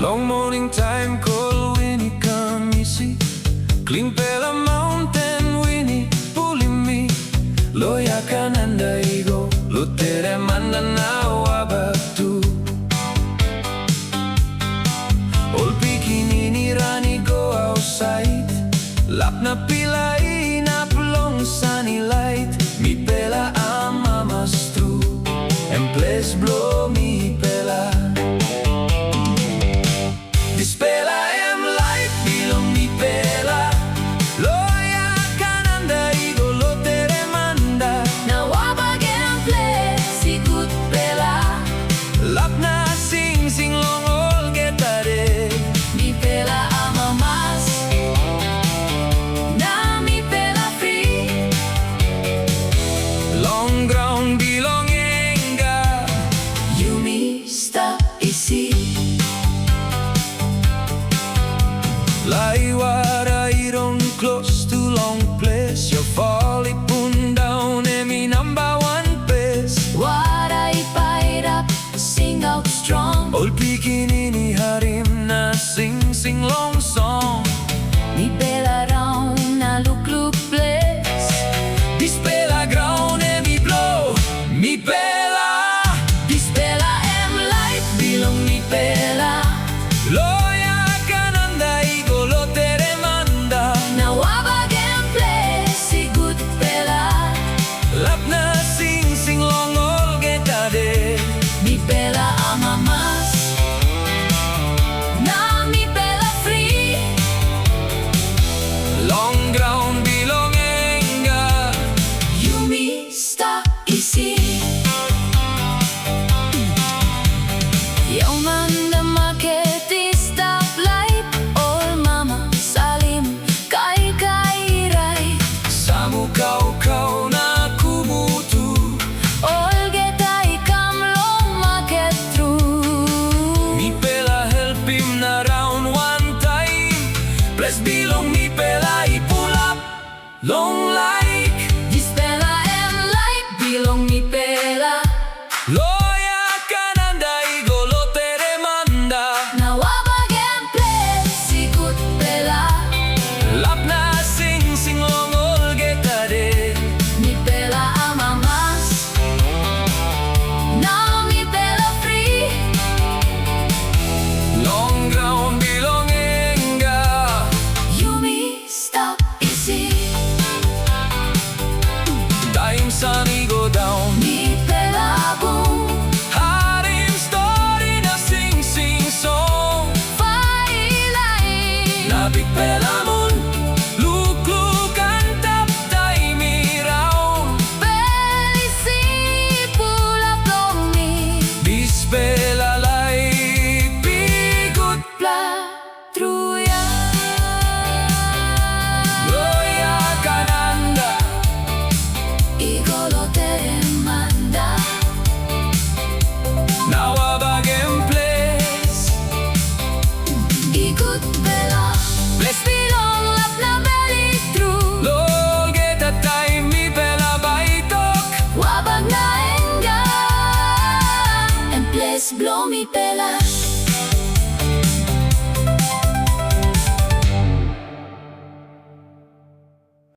Long morning time call Winnie come easy. Klinpela mountain Winnie pulim me. Lo Yakananda Igo, lo Teremanda na Wabag tu. Ol pikinini rani go ausait. Lap na pilai inap lait. Mipela amamas tu. Ples blow Mipela. Dispela lait bilong Mipela. Lo Yakananda Igo lo Teremanda. Na Wabag ples si gutpela. Lap na sing long olgeta de. Mipela amamas. Na Mipela free. Long graun bilong Enga. Yumi stap isi. Lai Wara klostu long ples. Yau Fall ipun down emi number one ples. Wara up, sing out strong. Ol pikinini harim na sing long song. Mipela raun na look ples. Dispela graun emi blow Mipela. Dispela lait bilong Mipela. Lo Yakananda Igo lo Teremanda. Na Wabag ples si gutpela. Lap na sing long olgeta de. Mipela amamas. Na Mipela free. Long graun bilong Enga. Yumi stap isi. Yau manda maketi stap laip. Ol mama salim kai rai. Samu kau na kumutu. Olgeta ikam long market through. Mipela help him na round one time. Ples bilong Mipela ipulap. Long